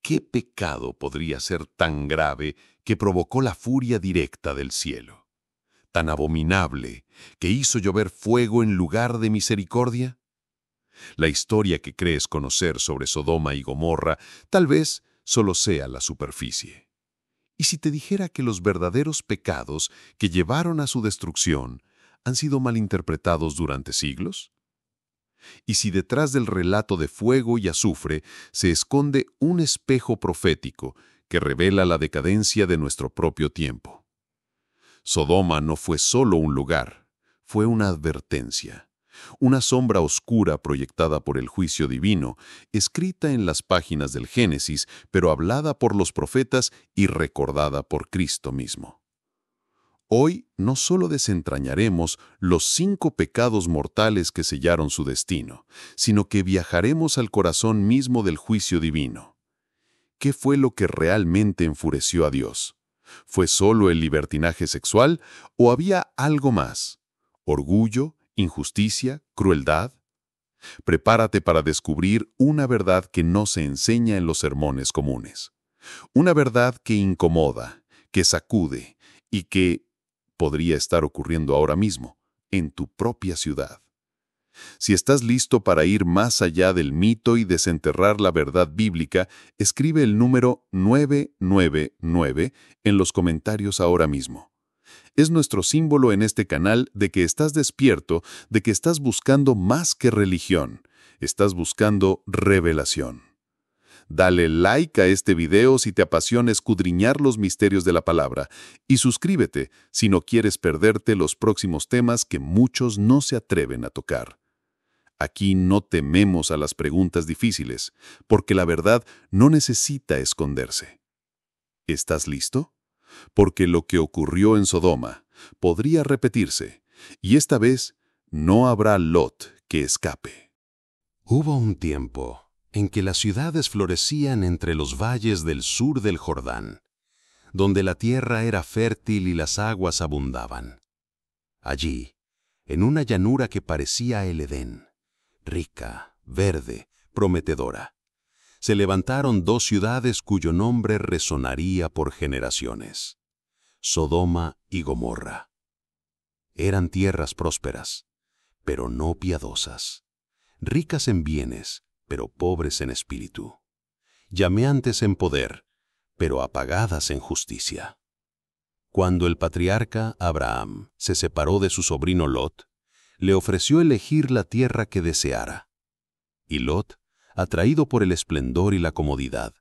¿qué pecado podría ser tan grave que provocó la furia directa del cielo? ¿Tan abominable que hizo llover fuego en lugar de misericordia? La historia que crees conocer sobre Sodoma y Gomorra tal vez solo sea la superficie. ¿Y si te dijera que los verdaderos pecados que llevaron a su destrucción han sido malinterpretados durante siglos? ¿Y si detrás del relato de fuego y azufre se esconde un espejo profético que revela la decadencia de nuestro propio tiempo? Sodoma no fue solo un lugar, fue una advertencia, una sombra oscura proyectada por el juicio divino, escrita en las páginas del Génesis, pero hablada por los profetas y recordada por Cristo mismo. Hoy no solo desentrañaremos los 5 pecados mortales que sellaron su destino, sino que viajaremos al corazón mismo del juicio divino. ¿Qué fue lo que realmente enfureció a Dios? ¿Fue solo el libertinaje sexual o había algo más? ¿Orgullo, injusticia, crueldad? Prepárate para descubrir una verdad que no se enseña en los sermones comunes. Una verdad que incomoda, que sacude y que podría estar ocurriendo ahora mismo, en tu propia ciudad. Si estás listo para ir más allá del mito y desenterrar la verdad bíblica, escribe el número 999 en los comentarios ahora mismo. Es nuestro símbolo en este canal de que estás despierto, de que estás buscando más que religión, estás buscando revelación. Dale like a este video si te apasiona escudriñar los misterios de la palabra y suscríbete si no quieres perderte los próximos temas que muchos no se atreven a tocar. Aquí no tememos a las preguntas difíciles, porque la verdad no necesita esconderse. ¿Estás listo? Porque lo que ocurrió en Sodoma podría repetirse, y esta vez no habrá Lot que escape. Hubo un tiempo en que las ciudades florecían entre los valles del sur del Jordán, donde la tierra era fértil y las aguas abundaban. Allí, en una llanura que parecía el Edén, rica, verde, prometedora, se levantaron 2 ciudades cuyo nombre resonaría por generaciones: Sodoma y Gomorra. Eran tierras prósperas, pero no piadosas, ricas en bienes, pero pobres en espíritu, llameantes en poder, pero apagadas en justicia. Cuando el patriarca Abraham se separó de su sobrino Lot, le ofreció elegir la tierra que deseara. Y Lot, atraído por el esplendor y la comodidad,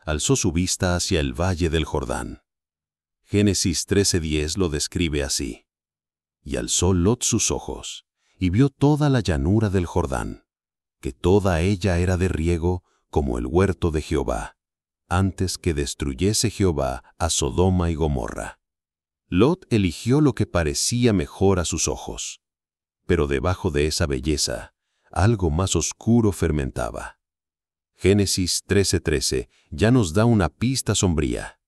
alzó su vista hacia el valle del Jordán. Génesis 13:10 lo describe así: Y alzó Lot sus ojos, y vio toda la llanura del Jordán, que toda ella era de riego como el huerto de Jehová, antes que destruyese Jehová a Sodoma y Gomorra. Lot eligió lo que parecía mejor a sus ojos, pero debajo de esa belleza, algo más oscuro fermentaba. Génesis 13:13 ya nos da una pista sombría.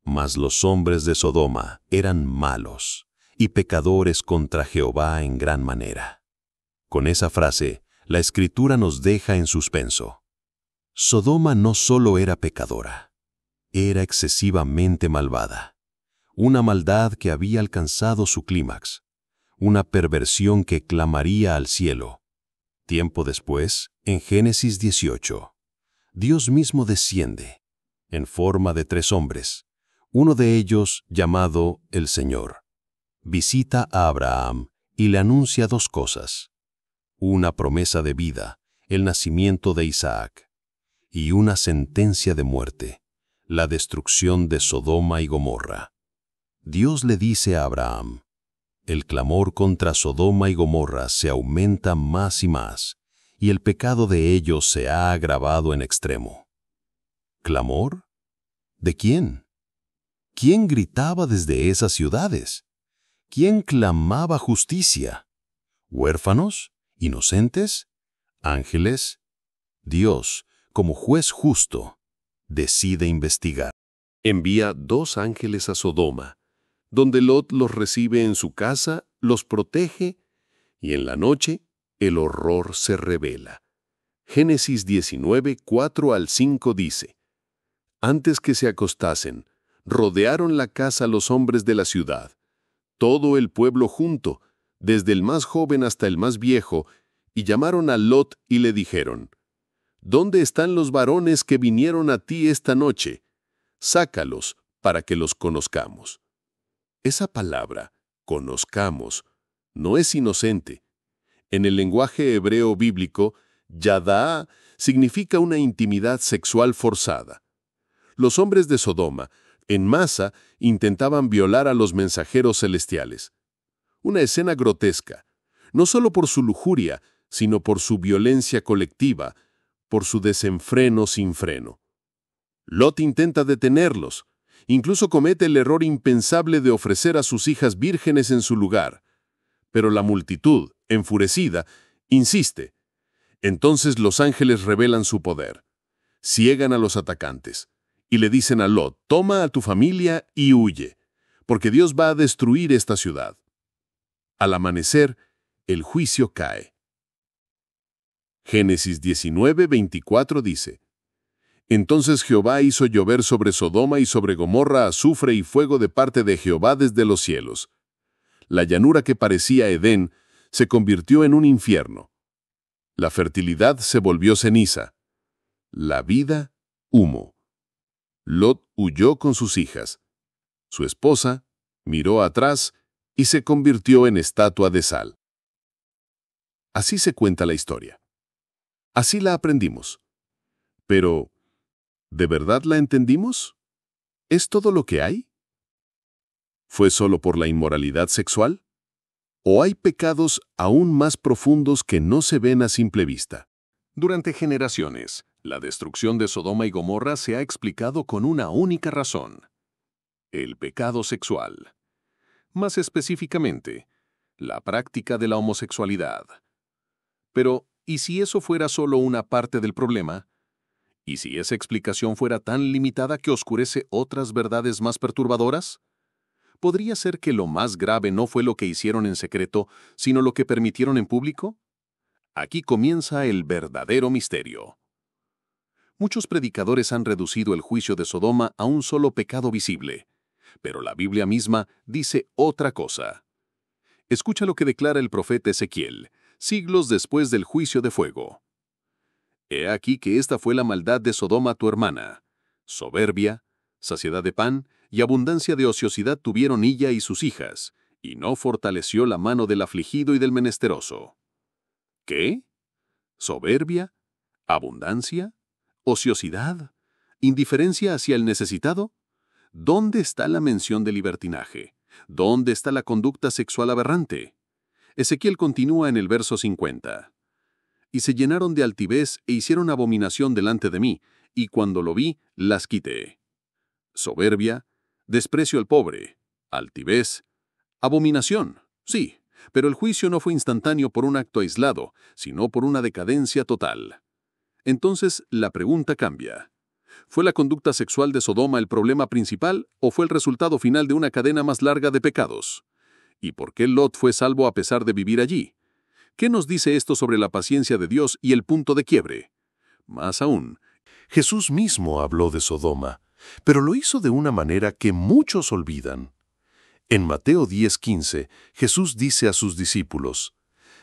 Mas los hombres de Sodoma eran malos y pecadores contra Jehová en gran manera. Con esa frase, la Escritura nos deja en suspenso. Sodoma no solo era pecadora, era excesivamente malvada. Una maldad que había alcanzado su clímax, una perversión que clamaría al cielo. Tiempo después, en Génesis 18, Dios mismo desciende, en forma de 3 hombres, uno de ellos llamado el Señor. Visita a Abraham y le anuncia 2 cosas: una promesa de vida, el nacimiento de Isaac, y una sentencia de muerte, la destrucción de Sodoma y Gomorra. Dios le dice a Abraham: el clamor contra Sodoma y Gomorra se aumenta más y más, y el pecado de ellos se ha agravado en extremo. ¿Clamor? ¿De quién? ¿Quién gritaba desde esas ciudades? ¿Quién clamaba justicia? ¿Huérfanos? ¿Inocentes? ¿Ángeles? Dios, como juez justo, decide investigar. Envía 2 ángeles a Sodoma, donde Lot los recibe en su casa, los protege, y en la noche el horror se revela. Génesis 19, 4 al 5 dice: Antes que se acostasen, rodearon la casa los hombres de la ciudad, todo el pueblo junto, desde el más joven hasta el más viejo, y llamaron a Lot y le dijeron: ¿Dónde están los varones que vinieron a ti esta noche? Sácalos para que los conozcamos. Esa palabra, conozcamos, no es inocente. En el lenguaje hebreo bíblico, yadá significa una intimidad sexual forzada. Los hombres de Sodoma, en masa, intentaban violar a los mensajeros celestiales. Una escena grotesca, no solo por su lujuria, sino por su violencia colectiva, por su desenfreno sin freno. Lot intenta detenerlos, incluso comete el error impensable de ofrecer a sus hijas vírgenes en su lugar. Pero la multitud, enfurecida, insiste. Entonces los ángeles revelan su poder, ciegan a los atacantes, y le dicen a Lot: toma a tu familia y huye, porque Dios va a destruir esta ciudad. Al amanecer, el juicio cae. Génesis 19:24 dice: Entonces Jehová hizo llover sobre Sodoma y sobre Gomorra azufre y fuego de parte de Jehová desde los cielos. La llanura que parecía Edén se convirtió en un infierno. La fertilidad se volvió ceniza. La vida, humo. Lot huyó con sus hijas. Su esposa miró atrás y se convirtió en estatua de sal. Así se cuenta la historia. Así la aprendimos. Pero, ¿de verdad la entendimos? ¿Es todo lo que hay? ¿Fue solo por la inmoralidad sexual? ¿O hay pecados aún más profundos que no se ven a simple vista? Durante generaciones, la destrucción de Sodoma y Gomorra se ha explicado con una única razón: el pecado sexual. Más específicamente, la práctica de la homosexualidad. Pero, ¿y si eso fuera solo una parte del problema? ¿Y si esa explicación fuera tan limitada que oscurece otras verdades más perturbadoras? ¿Podría ser que lo más grave no fue lo que hicieron en secreto, sino lo que permitieron en público? Aquí comienza el verdadero misterio. Muchos predicadores han reducido el juicio de Sodoma a un solo pecado visible, pero la Biblia misma dice otra cosa. Escucha lo que declara el profeta Ezequiel, siglos después del juicio de fuego. He aquí que esta fue la maldad de Sodoma tu hermana: soberbia, saciedad de pan y abundancia de ociosidad tuvieron ella y sus hijas, y no fortaleció la mano del afligido y del menesteroso. ¿Qué? ¿Soberbia? ¿Abundancia? ¿Ociosidad? ¿Indiferencia hacia el necesitado? ¿Dónde está la mención de libertinaje? ¿Dónde está la conducta sexual aberrante? Ezequiel continúa en el verso 50. Y se llenaron de altivez e hicieron abominación delante de mí, y cuando lo vi, las quité. Soberbia, desprecio al pobre, altivez, abominación, sí, pero el juicio no fue instantáneo por un acto aislado, sino por una decadencia total. Entonces la pregunta cambia. ¿Fue la conducta sexual de Sodoma el problema principal o fue el resultado final de una cadena más larga de pecados? ¿Y por qué Lot fue salvo a pesar de vivir allí? ¿Qué nos dice esto sobre la paciencia de Dios y el punto de quiebre? Más aún, Jesús mismo habló de Sodoma, pero lo hizo de una manera que muchos olvidan. En Mateo 10:15, Jesús dice a sus discípulos: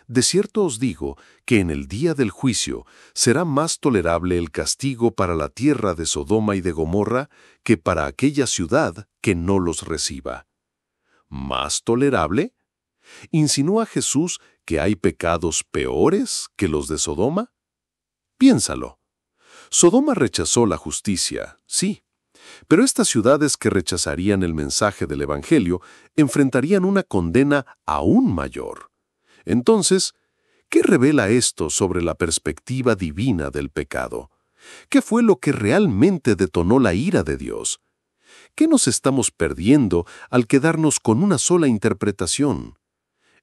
De cierto os digo que en el día del juicio será más tolerable el castigo para la tierra de Sodoma y de Gomorra que para aquella ciudad que no los reciba. ¿Más tolerable? ¿Insinúa Jesús que hay pecados peores que los de Sodoma? Piénsalo. Sodoma rechazó la justicia, sí, pero estas ciudades que rechazarían el mensaje del Evangelio enfrentarían una condena aún mayor. Entonces, ¿qué revela esto sobre la perspectiva divina del pecado? ¿Qué fue lo que realmente detonó la ira de Dios? ¿Qué nos estamos perdiendo al quedarnos con una sola interpretación?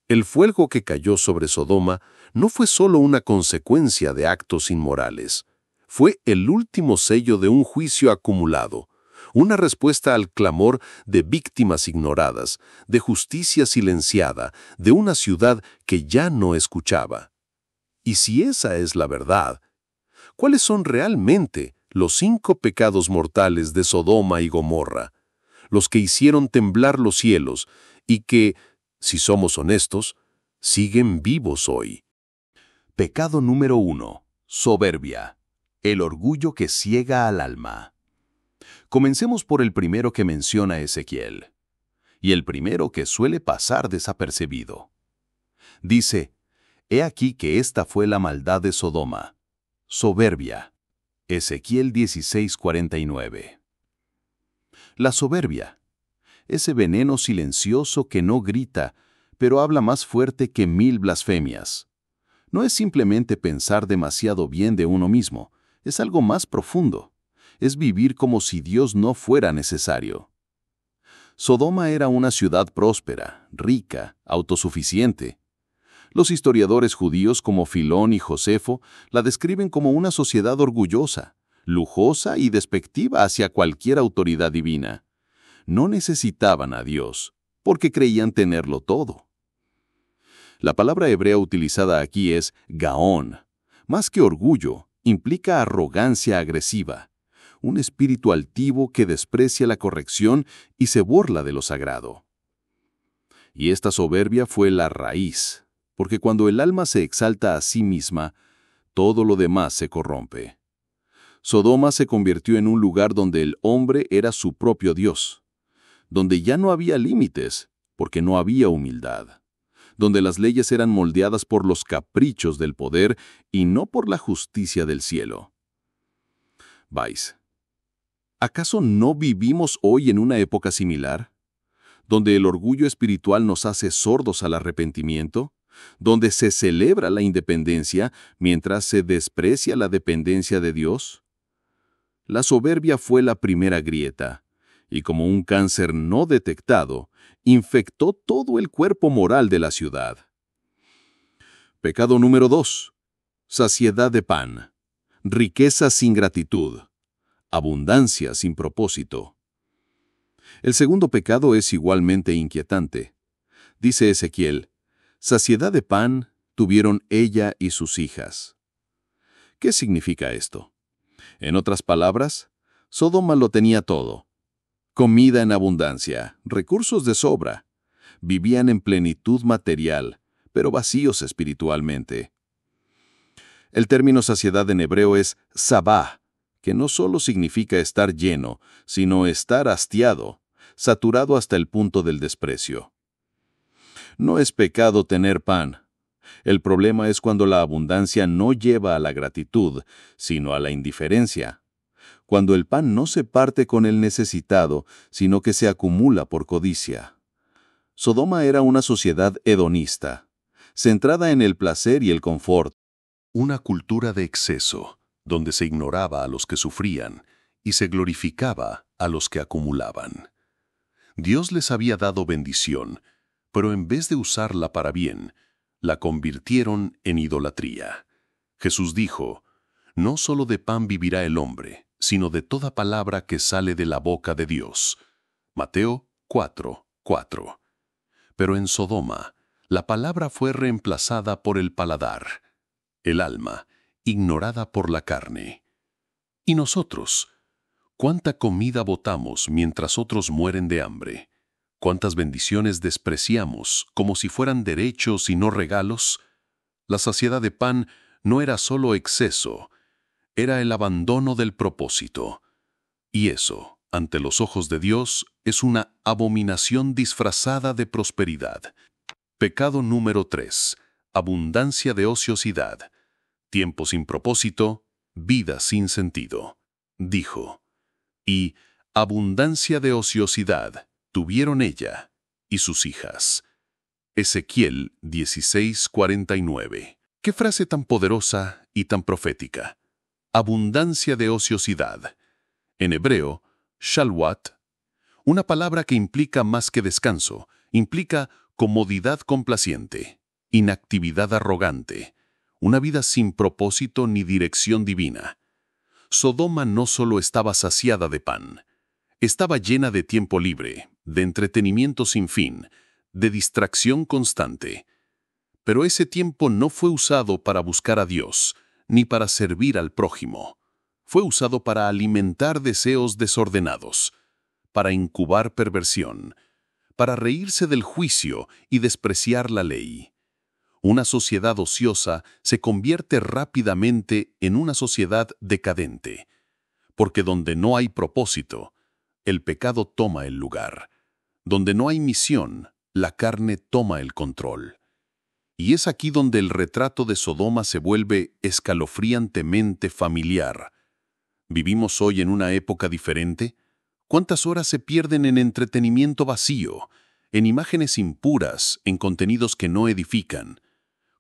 El fuego que cayó sobre Sodoma no fue solo una consecuencia de actos inmorales. Fue el último sello de un juicio acumulado, una respuesta al clamor de víctimas ignoradas, de justicia silenciada, de una ciudad que ya no escuchaba. Y si esa es la verdad, ¿cuáles son realmente los 5 pecados mortales de Sodoma y Gomorra, los que hicieron temblar los cielos y que, si somos honestos, siguen vivos hoy. Pecado número 1. Soberbia. El orgullo que ciega al alma. Comencemos por el primero que menciona Ezequiel, y el primero que suele pasar desapercibido. Dice, «He aquí que esta fue la maldad de Sodoma, soberbia». Ezequiel 16:49. La soberbia, ese veneno silencioso que no grita, pero habla más fuerte que 1000 blasfemias. No es simplemente pensar demasiado bien de uno mismo, es algo más profundo. Es vivir como si Dios no fuera necesario. Sodoma era una ciudad próspera, rica, autosuficiente. Los historiadores judíos como Filón y Josefo la describen como una sociedad orgullosa, lujosa y despectiva hacia cualquier autoridad divina. No necesitaban a Dios, porque creían tenerlo todo. La palabra hebrea utilizada aquí es gaón. Más que orgullo, implica arrogancia agresiva, un espíritu altivo que desprecia la corrección y se burla de lo sagrado. Y esta soberbia fue la raíz, porque cuando el alma se exalta a sí misma, todo lo demás se corrompe. Sodoma se convirtió en un lugar donde el hombre era su propio Dios, donde ya no había límites, porque no había humildad, donde las leyes eran moldeadas por los caprichos del poder y no por la justicia del cielo. Vais, ¿acaso no vivimos hoy en una época similar? Donde el orgullo espiritual nos hace sordos al arrepentimiento, donde se celebra la independencia mientras se desprecia la dependencia de Dios. La soberbia fue la primera grieta, y como un cáncer no detectado, infectó todo el cuerpo moral de la ciudad. Pecado número 2. Saciedad de pan, riqueza sin gratitud, abundancia sin propósito. El segundo pecado es igualmente inquietante. Dice Ezequiel, saciedad de pan tuvieron ella y sus hijas. ¿Qué significa esto? En otras palabras, Sodoma lo tenía todo. Comida en abundancia, recursos de sobra. Vivían en plenitud material, pero vacíos espiritualmente. El término saciedad en hebreo es sabá, que no solo significa estar lleno, sino estar hastiado, saturado hasta el punto del desprecio. No es pecado tener pan. El problema es cuando la abundancia no lleva a la gratitud, sino a la indiferencia. Cuando el pan no se parte con el necesitado, sino que se acumula por codicia. Sodoma era una sociedad hedonista, centrada en el placer y el confort. Una cultura de exceso, donde se ignoraba a los que sufrían y se glorificaba a los que acumulaban. Dios les había dado bendición, pero en vez de usarla para bien, la convirtieron en idolatría. Jesús dijo, «No solo de pan vivirá el hombre, sino de toda palabra que sale de la boca de Dios». Mateo 4:4. Pero en Sodoma, la palabra fue reemplazada por el paladar, el alma, ignorada por la carne. ¿Y nosotros? ¿Cuánta comida botamos mientras otros mueren de hambre? ¿Cuántas bendiciones despreciamos como si fueran derechos y no regalos? La saciedad de pan no era solo exceso, era el abandono del propósito. Y eso, ante los ojos de Dios, es una abominación disfrazada de prosperidad. Pecado número 3. Abundancia de ociosidad. Tiempo sin propósito, vida sin sentido. Dijo, y abundancia de ociosidad tuvieron ella y sus hijas. Ezequiel 16:49. ¿Qué frase tan poderosa y tan profética? Abundancia de ociosidad. En hebreo, shalwat, una palabra que implica más que descanso, implica comodidad complaciente, inactividad arrogante, una vida sin propósito ni dirección divina. Sodoma no solo estaba saciada de pan, estaba llena de tiempo libre, de entretenimiento sin fin, de distracción constante. Pero ese tiempo no fue usado para buscar a Dios, ni para servir al prójimo. fue usado para alimentar deseos desordenados, para incubar perversión, para reírse del juicio y despreciar la ley. Una sociedad ociosa se convierte rápidamente en una sociedad decadente, porque donde no hay propósito, el pecado toma el lugar. Donde no hay misión, la carne toma el control. Y es aquí donde el retrato de Sodoma se vuelve escalofriantemente familiar. ¿Vivimos hoy en una época diferente? ¿Cuántas horas se pierden en entretenimiento vacío, en imágenes impuras, en contenidos que no edifican?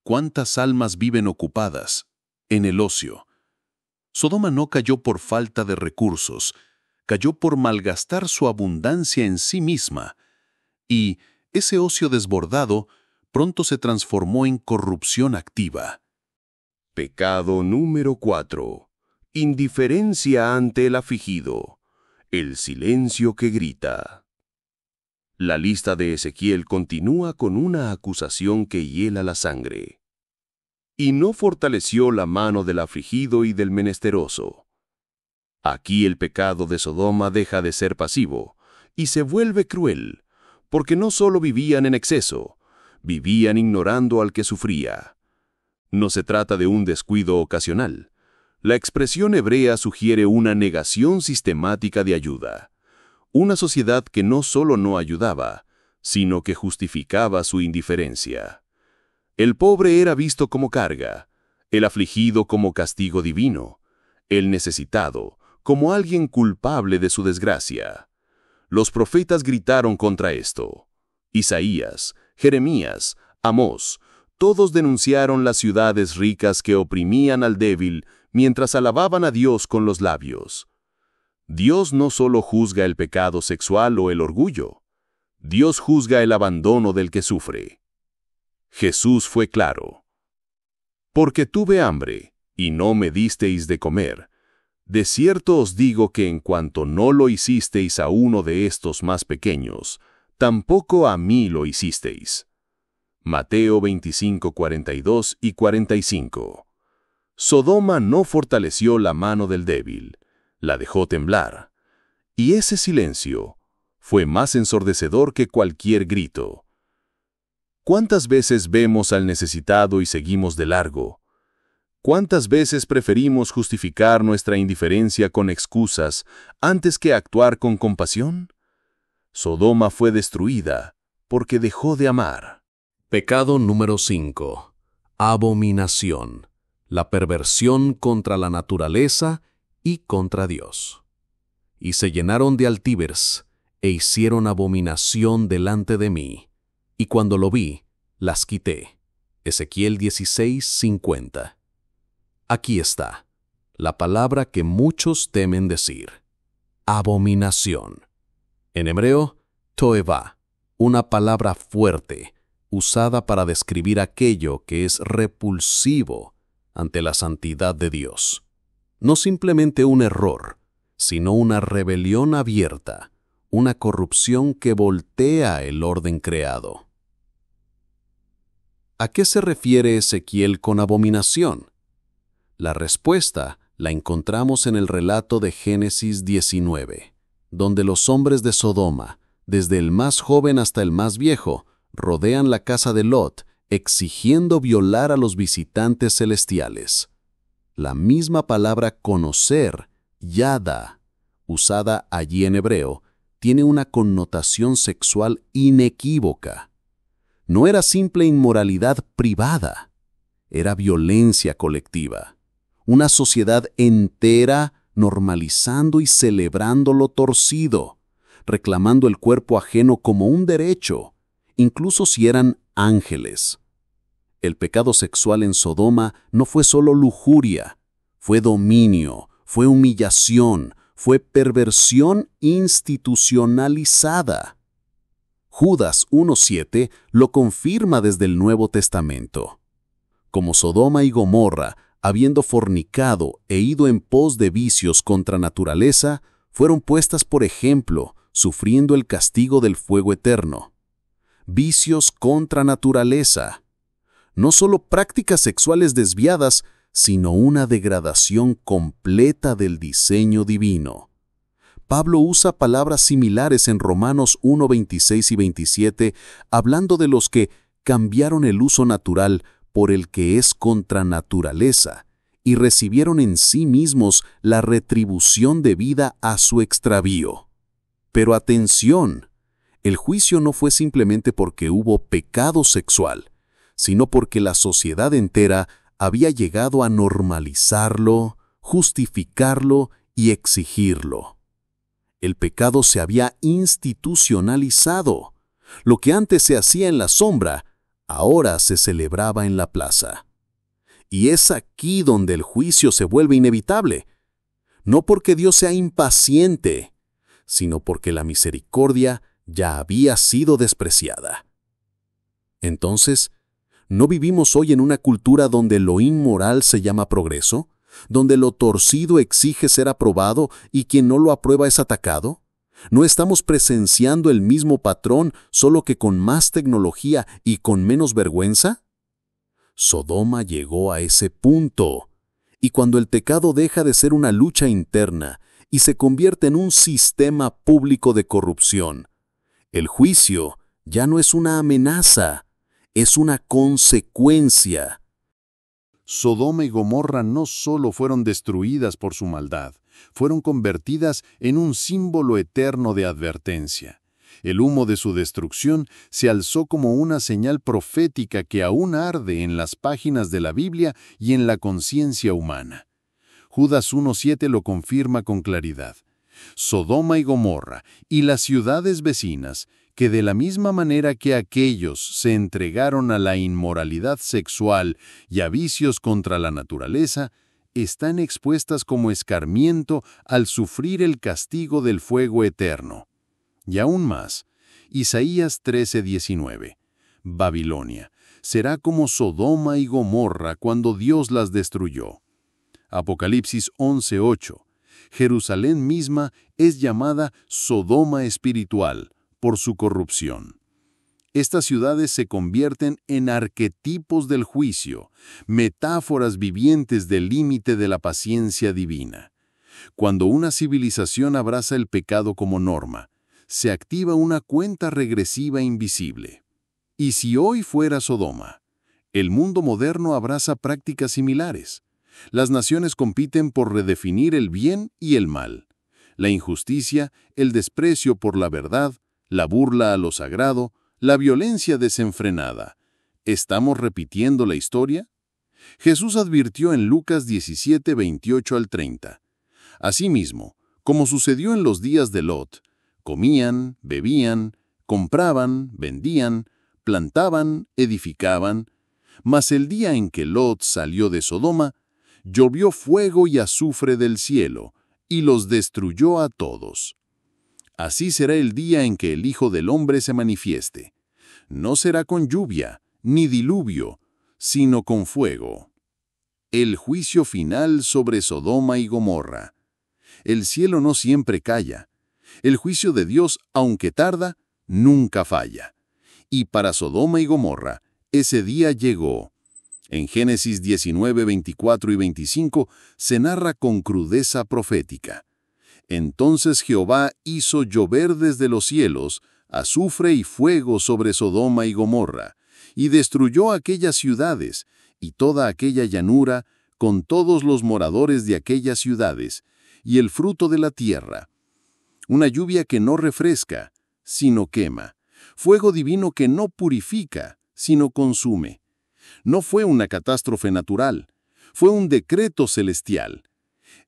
¿Cuántas almas viven ocupadas en el ocio? Sodoma no cayó por falta de recursos, cayó por malgastar su abundancia en sí misma, y ese ocio desbordado pronto se transformó en corrupción activa. Pecado número 4. Indiferencia ante el afligido. El silencio que grita. La lista de Ezequiel continúa con una acusación que hiela la sangre. Y no fortaleció la mano del afligido y del menesteroso. Aquí el pecado de Sodoma deja de ser pasivo y se vuelve cruel, porque no solo vivían en exceso, vivían ignorando al que sufría. No se trata de un descuido ocasional. La expresión hebrea sugiere una negación sistemática de ayuda. Una sociedad que no solo no ayudaba, sino que justificaba su indiferencia. El pobre era visto como carga, el afligido como castigo divino, el necesitado como alguien culpable de su desgracia. Los profetas gritaron contra esto. Isaías, Jeremías, Amós, todos denunciaron las ciudades ricas que oprimían al débil mientras alababan a Dios con los labios. Dios no solo juzga el pecado sexual o el orgullo, Dios juzga el abandono del que sufre. Jesús fue claro. Porque tuve hambre, y no me disteis de comer. De cierto os digo que en cuanto no lo hicisteis a uno de estos más pequeños, tampoco a mí lo hicisteis. Mateo 25, 42 y 45. Sodoma no fortaleció la mano del débil, la dejó temblar. Y ese silencio fue más ensordecedor que cualquier grito. ¿Cuántas veces vemos al necesitado y seguimos de largo? ¿Cuántas veces preferimos justificar nuestra indiferencia con excusas antes que actuar con compasión? Sodoma fue destruida porque dejó de amar. Pecado número 5. Abominación. La perversión contra la naturaleza y contra Dios. Y se llenaron de altivers, e hicieron abominación delante de mí. Y cuando lo vi, las quité. Ezequiel 16:50. Aquí está, la palabra que muchos temen decir. Abominación. En hebreo, toevá, una palabra fuerte, usada para describir aquello que es repulsivo ante la santidad de Dios. No simplemente un error, sino una rebelión abierta, una corrupción que voltea el orden creado. ¿A qué se refiere Ezequiel con abominación? La respuesta la encontramos en el relato de Génesis 19, donde los hombres de Sodoma, desde el más joven hasta el más viejo, rodean la casa de Lot, exigiendo violar a los visitantes celestiales. La misma palabra conocer, yada, usada allí en hebreo, tiene una connotación sexual inequívoca. No era simple inmoralidad privada, era violencia colectiva. Una sociedad entera normalizando y celebrando lo torcido, reclamando el cuerpo ajeno como un derecho, incluso si eran ángeles. El pecado sexual en Sodoma no fue solo lujuria, fue dominio, fue humillación, fue perversión institucionalizada. Judas 1:7 lo confirma desde el Nuevo Testamento. Como Sodoma y Gomorra, habiendo fornicado e ido en pos de vicios contra naturaleza, fueron puestas por ejemplo, sufriendo el castigo del fuego eterno. Vicios contra naturaleza. No solo prácticas sexuales desviadas, sino una degradación completa del diseño divino. Pablo usa palabras similares en Romanos 1, 26 y 27, hablando de los que cambiaron el uso natural por el que es contra naturaleza, y recibieron en sí mismos la retribución debida a su extravío. Pero atención, el juicio no fue simplemente porque hubo pecado sexual, sino porque la sociedad entera había llegado a normalizarlo, justificarlo y exigirlo. El pecado se había institucionalizado. Lo que antes se hacía en la sombra, ahora se celebraba en la plaza. Y es aquí donde el juicio se vuelve inevitable. No porque Dios sea impaciente, sino porque la misericordia ya había sido despreciada. Entonces, ¿no vivimos hoy en una cultura donde lo inmoral se llama progreso? ¿Donde lo torcido exige ser aprobado y quien no lo aprueba es atacado? ¿No estamos presenciando el mismo patrón, solo que con más tecnología y con menos vergüenza? Sodoma llegó a ese punto, y cuando el pecado deja de ser una lucha interna y se convierte en un sistema público de corrupción, el juicio ya no es una amenaza, es una consecuencia. Sodoma y Gomorra no solo fueron destruidas por su maldad, fueron convertidas en un símbolo eterno de advertencia. El humo de su destrucción se alzó como una señal profética que aún arde en las páginas de la Biblia y en la conciencia humana. Judas 1:7 lo confirma con claridad. Sodoma y Gomorra y las ciudades vecinas, que de la misma manera que aquellos se entregaron a la inmoralidad sexual y a vicios contra la naturaleza, están expuestas como escarmiento al sufrir el castigo del fuego eterno. Y aún más, Isaías 13:19. Babilonia será como Sodoma y Gomorra cuando Dios las destruyó. Apocalipsis 11:8. Jerusalén misma es llamada Sodoma espiritual por su corrupción. Estas ciudades se convierten en arquetipos del juicio, metáforas vivientes del límite de la paciencia divina. Cuando una civilización abraza el pecado como norma, se activa una cuenta regresiva invisible. Y si hoy fuera Sodoma, el mundo moderno abraza prácticas similares. Las naciones compiten por redefinir el bien y el mal, la injusticia, el desprecio por la verdad, la burla a lo sagrado, la violencia desenfrenada. ¿Estamos repitiendo la historia? Jesús advirtió en Lucas 17, 28 al 30. Asimismo, como sucedió en los días de Lot, comían, bebían, compraban, vendían, plantaban, edificaban, mas el día en que Lot salió de Sodoma, llovió fuego y azufre del cielo, y los destruyó a todos. Así será el día en que el Hijo del Hombre se manifieste. No será con lluvia, ni diluvio, sino con fuego. El juicio final sobre Sodoma y Gomorra. El cielo no siempre calla. El juicio de Dios, aunque tarda, nunca falla. Y para Sodoma y Gomorra, ese día llegó. En Génesis 19, 24 y 25 se narra con crudeza profética. Entonces Jehová hizo llover desde los cielos azufre y fuego sobre Sodoma y Gomorra, y destruyó aquellas ciudades, y toda aquella llanura, con todos los moradores de aquellas ciudades, y el fruto de la tierra. Una lluvia que no refresca, sino quema. Fuego divino que no purifica, sino consume. No fue una catástrofe natural, fue un decreto celestial.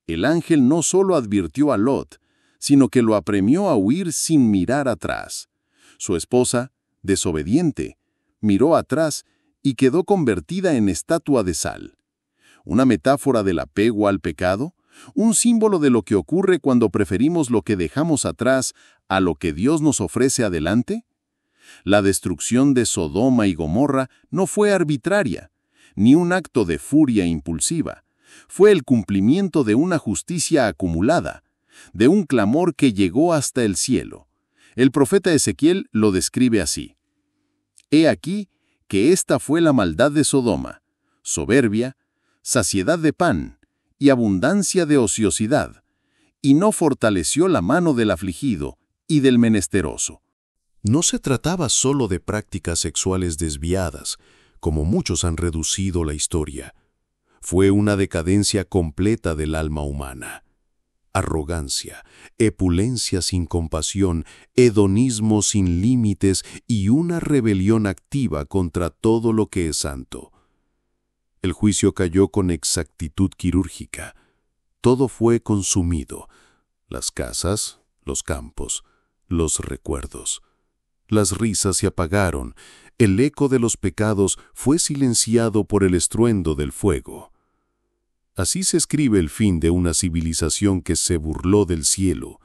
El ángel no solo advirtió a Lot, sino que lo apremió a huir sin mirar atrás. Su esposa, desobediente, miró atrás y quedó convertida en estatua de sal. ¿Una metáfora del apego al pecado? ¿Un símbolo de lo que ocurre cuando preferimos lo que dejamos atrás a lo que Dios nos ofrece adelante? La destrucción de Sodoma y Gomorra no fue arbitraria, ni un acto de furia impulsiva. Fue el cumplimiento de una justicia acumulada, de un clamor que llegó hasta el cielo. El profeta Ezequiel lo describe así: He aquí que esta fue la maldad de Sodoma, soberbia, saciedad de pan y abundancia de ociosidad, y no fortaleció la mano del afligido y del menesteroso. No se trataba solo de prácticas sexuales desviadas, como muchos han reducido la historia. Fue una decadencia completa del alma humana. Arrogancia, epulencia sin compasión, hedonismo sin límites y una rebelión activa contra todo lo que es santo. El juicio cayó con exactitud quirúrgica. Todo fue consumido: las casas, los campos, los recuerdos. Las risas se apagaron, el eco de los pecados fue silenciado por el estruendo del fuego. Así se escribe el fin de una civilización que se burló del cielo.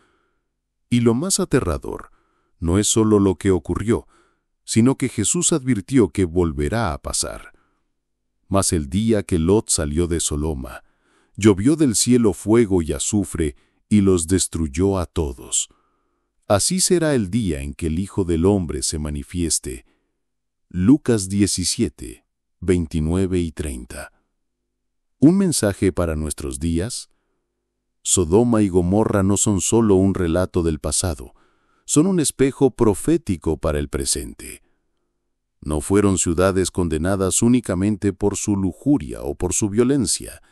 Y lo más aterrador no es solo lo que ocurrió, sino que Jesús advirtió que volverá a pasar. Mas el día que Lot salió de Sodoma, llovió del cielo fuego y azufre y los destruyó a todos. Así será el día en que el Hijo del Hombre se manifieste. Lucas 17, 29 y 30. ¿Un mensaje para nuestros días? Sodoma y Gomorra no son solo un relato del pasado, son un espejo profético para el presente. No fueron ciudades condenadas únicamente por su lujuria o por su violencia,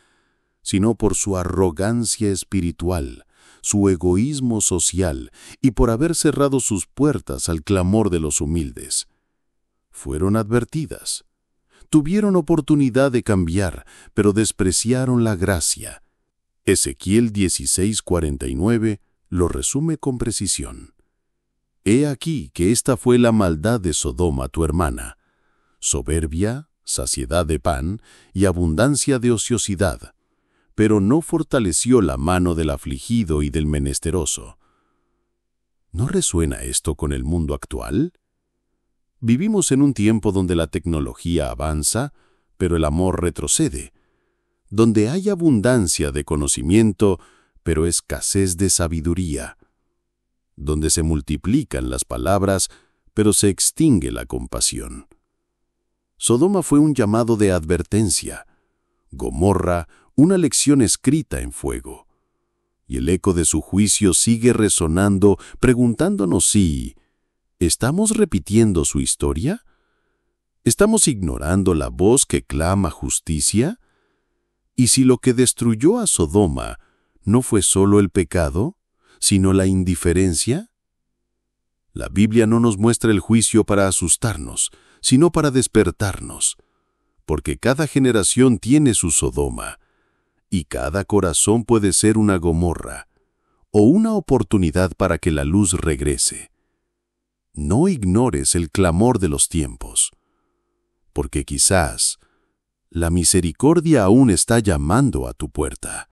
sino por su arrogancia espiritual, su egoísmo social y por haber cerrado sus puertas al clamor de los humildes. Fueron advertidas. Tuvieron oportunidad de cambiar, pero despreciaron la gracia. Ezequiel 16:49 lo resume con precisión. He aquí que esta fue la maldad de Sodoma tu hermana: soberbia, saciedad de pan y abundancia de ociosidad, pero no fortaleció la mano del afligido y del menesteroso. ¿No resuena esto con el mundo actual? Vivimos en un tiempo donde la tecnología avanza, pero el amor retrocede, donde hay abundancia de conocimiento, pero escasez de sabiduría, donde se multiplican las palabras, pero se extingue la compasión. Sodoma fue un llamado de advertencia, Gomorra una lección escrita en fuego, y el eco de su juicio sigue resonando, preguntándonos si ¿estamos repitiendo su historia? ¿Estamos ignorando la voz que clama justicia? ¿Y si lo que destruyó a Sodoma no fue solo el pecado, sino la indiferencia? La Biblia no nos muestra el juicio para asustarnos, sino para despertarnos, porque cada generación tiene su Sodoma, y cada corazón puede ser una Gomorra, o una oportunidad para que la luz regrese. No ignores el clamor de los tiempos, porque quizás la misericordia aún está llamando a tu puerta.